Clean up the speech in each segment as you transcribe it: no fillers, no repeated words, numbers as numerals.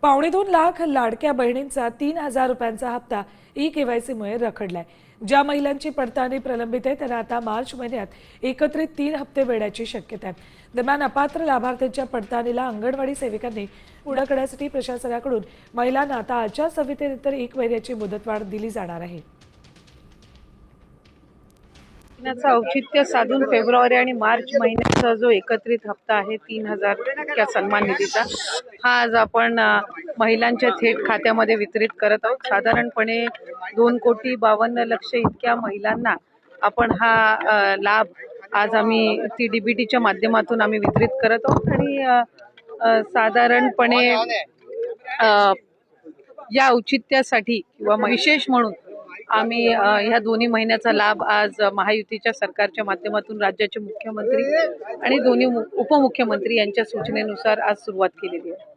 2.25 लाख लाडक्या बहिणींचा 3,000 रुपयांचा हप्ता ई-केवायसी मुळे रखडलाय। ज्या महिलांची पडताळणी प्रलंबित आहे त्यांना आता मार्च महिन्यात एकत्रित 3 हप्ते मिळण्याची शक्यता आहे। दरम्यान अपात्र लाभार्थ्यांच्या पडताळणीला अंगणवाडी सेविकांनी पुढे करण्यासाठी प्रशासनाकडून महिलांना आता आचारसंहितेनंतर 1 महिन्याची मुदतवाढ दिली जाणार आहे। महिन्याचं औचित्य साधून फेब्रुवारी आणि मार्च महिन्याचा जो एकत्रित हप्ता आहे 3,000 इतक्या सन्मान निधीचा, हा आज आपण महिलांच्या थेट खात्यामध्ये वितरित करत आहोत। साधारणपणे 2,52,00,000 इतक्या महिलांना आपण हा लाभ आज आम्ही DBTच्या माध्यमातून आम्ही वितरित करत आहोत आणि साधारणपणे या औचित्यासाठी किंवा विशेष म्हणून आम्ही ह्या दोन्ही महिन्याचा लाभ आज महायुतीच्या सरकारच्या माध्यमातून राज्याचे मुख्यमंत्री आणि दोन्ही उपमुख्यमंत्री यांच्या सूचनेनुसार आज सुरुवात केलेली आहे।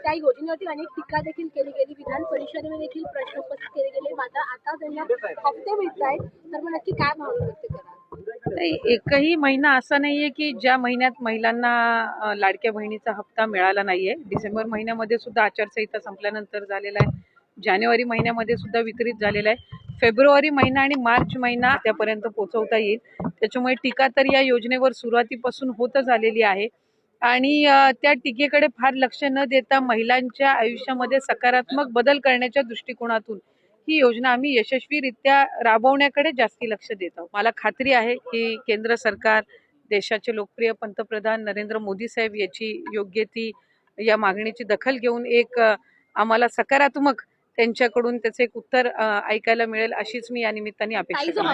त्या योजनेवरती अनेक टीका देखील केली गेली, विधान परिषदेमध्ये देखील प्रश्न उपस्थित केले गेले, मात्र आता त्यांना हप्ते मिळत आहेत, तर मग नक्की काय भावना व्यक्त करा? नाही, एकही महिना असा नाहीये की ज्या महिन्यात महिलांना लाडक्या बहिणीचा हप्ता मिळाला नाहीये। डिसेंबर महिन्यामध्ये सुद्धा आचारसंहिता संपल्यानंतर झालेला आहे, जानेवारी महिन्यामध्ये सुद्धा वितरित झालेला आहे, फेब्रुवारी महिना आणि मार्च महिना त्यापर्यंत पोहोचवता येईल। त्याच्यामुळे टीका तर या योजनेवर सुरुवातीपासून होतच आलेली आहे आणि त्या टीकेकडे फार लक्ष न देता महिलांच्या आयुष्यामध्ये सकारात्मक बदल करण्याच्या दृष्टिकोनातून ही योजना आम्ही यशस्वीरित्या राबवण्याकडे जास्ती लक्ष देत आहोत। मला खात्री आहे की केंद्र सरकार, देशाचे लोकप्रिय पंतप्रधान नरेंद्र मोदी साहेब याची योग्य ती या मागणीची दखल घेऊन एक आम्हाला सकारात्मक त्यांच्याकडून त्याचे एक उत्तर ऐकायला मिळेल अशीच मी या निमित्ताने अपेक्षा करते।